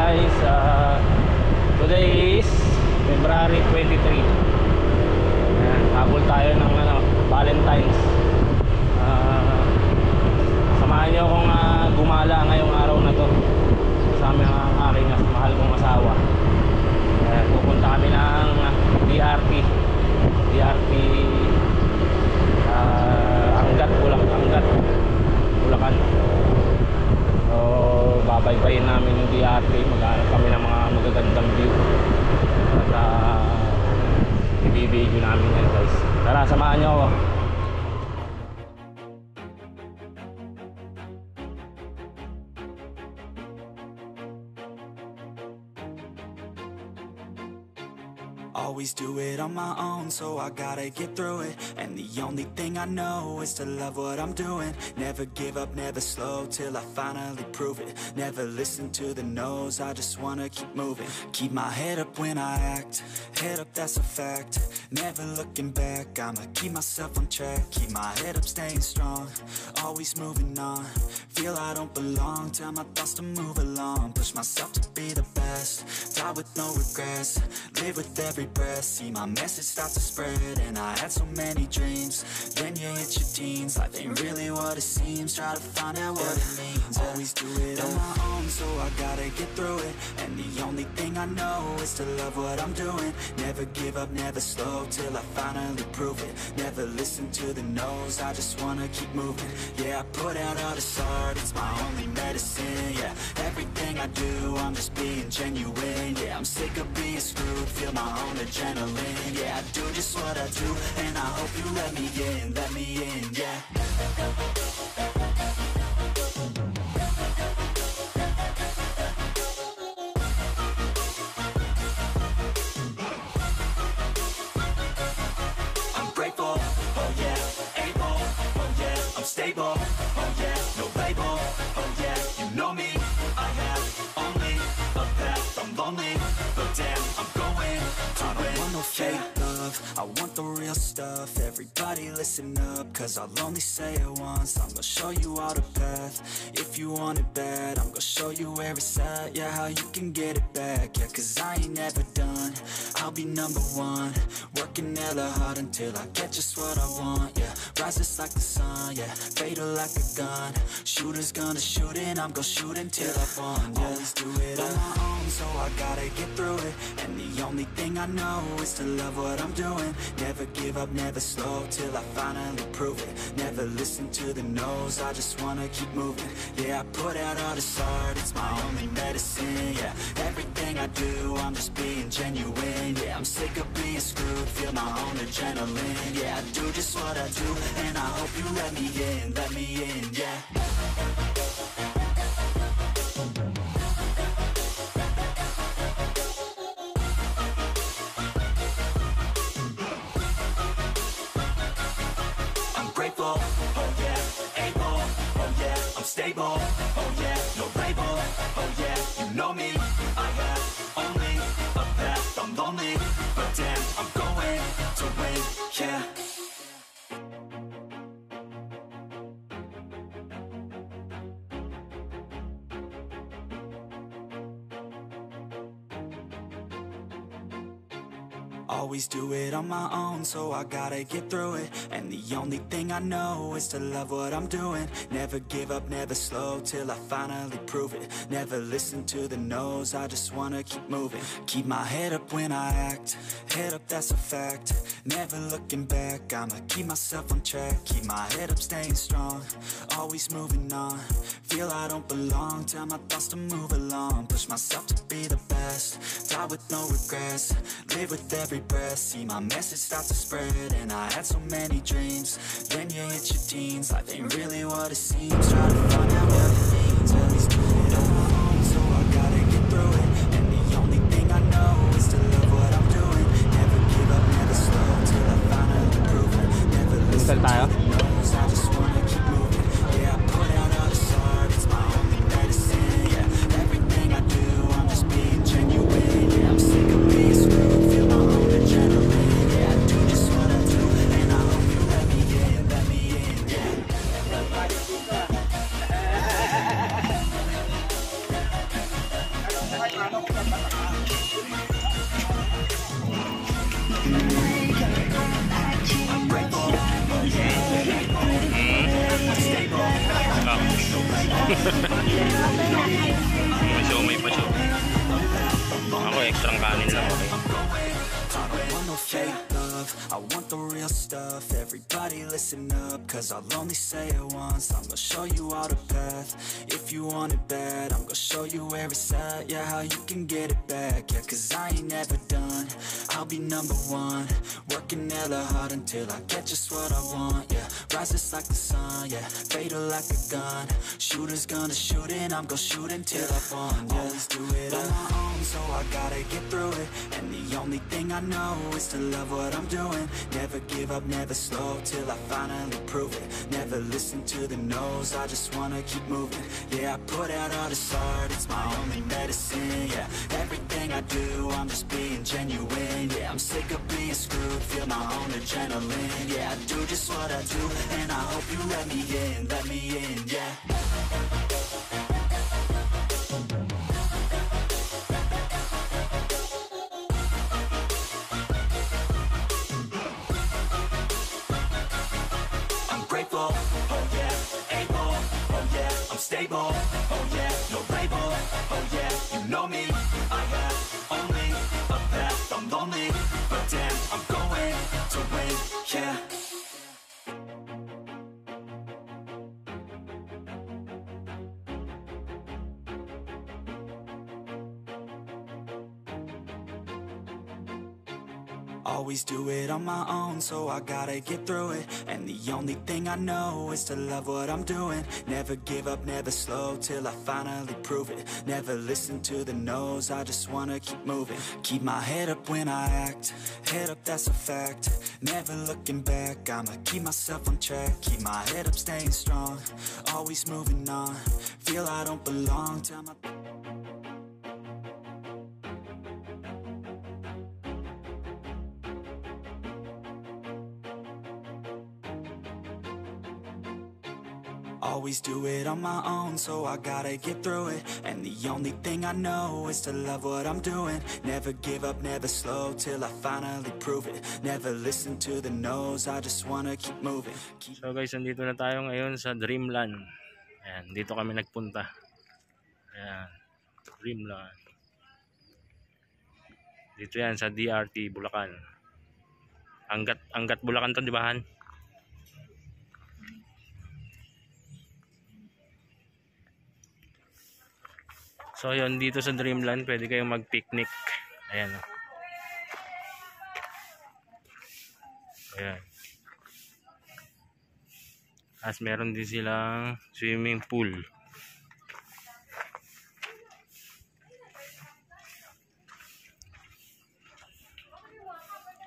guys, today is February 23. Ayan, habol tayo ng Valentine's. Samahan nyo akong gumala ngayong araw na to kasama ang aking mahal kong asawa. Ayan, pupunta kami ng DRT Angat, Bulacan. So babaybayin namin yung DRT, maghanap kami ng mga magagandang view at i-video namin yan guys. Tara, samahan nyo ako. Always do it on my own, so I gotta get through it. And the only thing I know is to love what I'm doing. Never give up, never slow, till I finally prove it. Never listen to the no's, I just wanna keep moving. Keep my head up when I act, head up, that's a fact. Never looking back, I'ma keep myself on track. Keep my head up, staying strong, always moving on. Feel I don't belong, tell my thoughts to move along. Push myself to be the best, die with no regrets. Live with every breath, see my message start to spread. And I had so many dreams, then you hit your teens. Life ain't really what it seems, try to find out what it means. Always do it on my own, so I gotta get through it. And the only thing I know is to love what I'm doing. Never give up, never slow, till I finally prove it. Never listen to the no's, I just wanna keep moving. Yeah, I put out all this art, it's my only medicine. Yeah, everything I do, I'm just being genuine. Yeah, I'm sick of being screwed, feel my own adrenaline. Yeah, I do just what I do, and I hope you let me in, yeah. I'm grateful, oh yeah, able, oh yeah, I'm stable, oh yeah, no label, oh yeah, you know me, I have only a path, I'm lonely, but damn, I'm going to win. I don't want no fake love, I want the real stuff. Everybody listen up, cause I'll only say it once. I'm gonna show you all the path, if you want it bad. I'm gonna show you where it's at, yeah, how you can get it back. Yeah, cause I ain't never done, I'll be number one. Working hella hard until I get just what I want, yeah. Rises like the sun, yeah, fatal like a gun. Shooter's gonna shoot and I'm gonna shoot until I won, yeah. Always do it on my own, so I gotta get through it. And the only thing I know is to love what I'm doing. Never give up, never slow, till I finally prove it. Never listen to the no's, I just wanna keep moving. Yeah, I put out all this art, it's my only medicine. Yeah, everything I do, I'm just being genuine. Yeah, I'm sick of being screwed, feel my own adrenaline. Yeah, I do just what I do, and I hope you let me in, yeah. Grateful, oh yeah, able, oh yeah, I'm stable, oh yeah, no label, oh yeah, you know me, I have only a path, I'm lonely, but damn, I'm going to win, yeah. Always do it on my own, so I gotta get through it. And the only thing I know is to love what I'm doing. Never give up, never slow, till I finally prove it. Never listen to the no's, I just wanna keep moving. Keep my head up when I act, head up, that's a fact. Never looking back, I'ma keep myself on track. Keep my head up, staying strong, always moving on. Feel I don't belong, tell my thoughts to move along. Push myself to be the best, die with no regrets. Live with every breath, see my message start to spread. And I had so many dreams, then you hit your teens. Life ain't really what it seems, try to find out what it means. At least do it on my own, so I gotta get through it. And the only thing I know is to love what I'm doing. Never give up, never slow, till I finally prove it. Never listen to the no's, I just wanna keep moving. Yeah, I put out all this art, it's my only medicine. Yeah, everything I do, I'm just being genuine. Yeah, I'm sick of being screwed, feel my own adrenaline. Yeah, I do just what I do, and I hope you let me in, yeah. May siomay pa siya. Ako extra kanin lang, okay. I don't want no fake love, I want the real stuff. Everybody listen up, cause I'll only say it once. I'm gonna show you all the path. If you want it bad, I'm gonna show you where it's at. Yeah, how you can get it back. Yeah, cause I ain't never done. I'll be number one, working hella hard until I get just what I want. Yeah, rises like the sun, yeah, fatal like a gun. Shooter's gonna shoot and I'm gonna shoot until I won. Yeah, always do it on my own, so I gotta get through it. And the only thing I know is to love what I'm doing. Never give up, never slow, till I finally prove it. Never listen to the no's, I just wanna keep moving. Yeah, I put out all this art, it's my only medicine. Yeah, everything I do, I'm just being genuine. Yeah, I'm sick of being screwed, feel my own adrenaline. Yeah, I do just what I do, and I hope you let me in, yeah. Grateful, oh yeah, able, oh yeah, I'm stable, oh yeah, no label, oh yeah, you know me, I have only a path, I'm lonely, but damn, I'm going to win, yeah. Always do it on my own, so I gotta get through it. And the only thing I know is to love what I'm doing. Never give up, never slow, till I finally prove it. Never listen to the no's, I just wanna keep moving. Keep my head up when I act, head up, that's a fact. Never looking back, I'ma keep myself on track. Keep my head up, staying strong, always moving on. Feel I don't belong, tell my... Always do it on my own, so I gotta get through it. And the only thing I know is to love what I'm doing. Never give up, never slow, till I finally prove it. Never listen to the no's, I just wanna keep moving. So guys, nandito na tayo ngayon sa Dreamland. Ayan, dito kami nagpunta. Ayan, Dreamland. Dito yan sa DRT, Bulacan. Angat Bulacan to, di ba, Han? So yun, dito sa Dreamland pwede kayong mag-picnic. Ayan o. Ayan. As meron din silang swimming pool.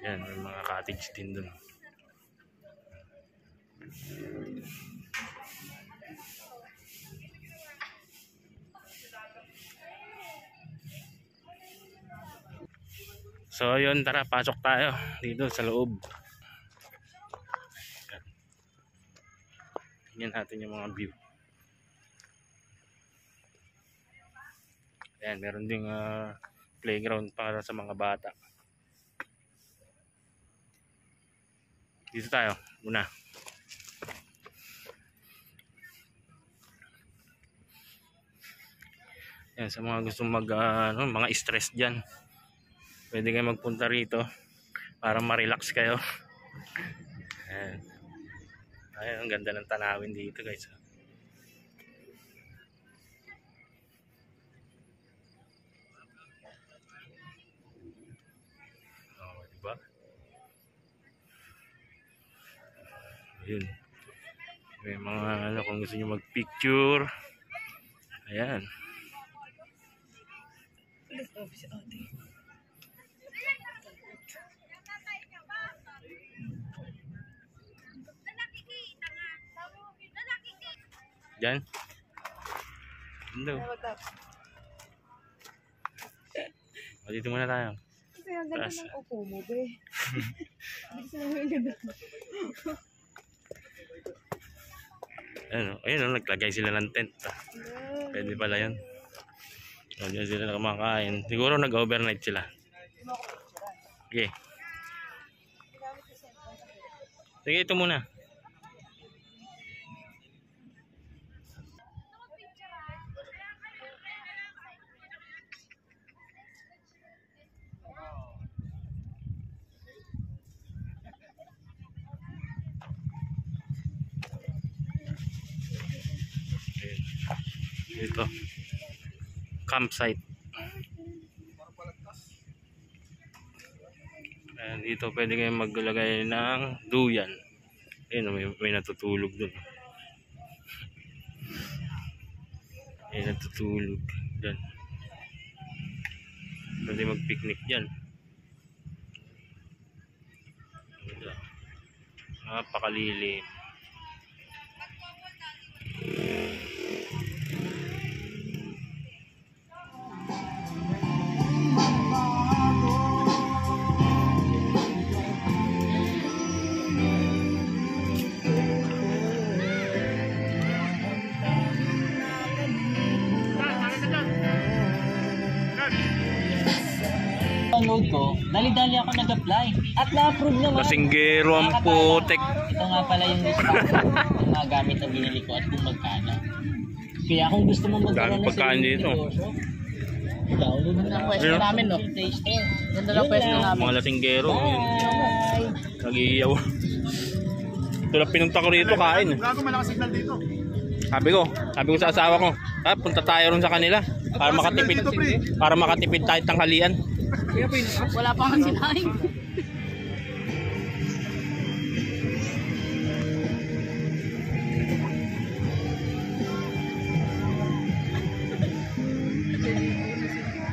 Ayan, may mga cottage din dun. So yun, tara, pasok tayo dito sa loob. Tingnan natin yung mga view. Ayan, meron ding playground para sa mga bata. Dito tayo muna. Ayan, sa mga gustong mga stress dyan, pwede kayo magpunta rito para ma-relax kayo. Ayan. Ayan, ang ganda ng tanawin dito, guys. Oh, diba? Ayun. May mga kung gusto niyo mag-picture. Ayan. Diyan. Hello. Dito muna tayo. Kasi ang ganda ng upo mo, be. Kasi ang ganda. Ayun, naglagay sila ng tent. Pwede pala yun. Diyan sila kumakain. Siguro nag-overnight sila. Okay. Sige, ito muna. Ito. Campsite. Ayan, dito pwede kayong maglagay ng duyan. Ayun, may natutulog dun. May natutulog dyan. Pwede mag-picnic dyan. Napakalilim. Download ko, dali-dali ako nag-apply at na-approve naman. Kasinggero ang putek. Ito nga pala yung list ng mga gamit na binili ko at kung magkano. Kaya kung gusto mo magkaroon Daming pagkain dito. Download mo na ang pwesto namin, no? Ganda lang pwesto namin. Mga lasinggero. Nag-iiyaw. Ito lang pinunta ko rito kain. Gago, malakas signal dito. Sabi ko sa asawa ko, punta tayo ron sa kanila para makatipid tayo tanghalian. Wala pa kang sinahin.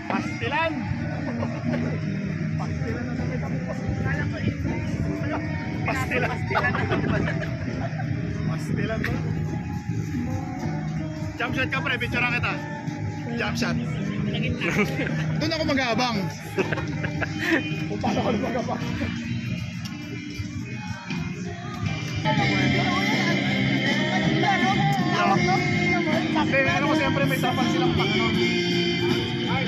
Pastilan! Pastilan to. Jump shot ka pre, picturean kita. Jump shot. Doon ako mag-aabang. Kung paano ako mag-aabang. Ano ko siyempre may tapang silang pangano. Ay,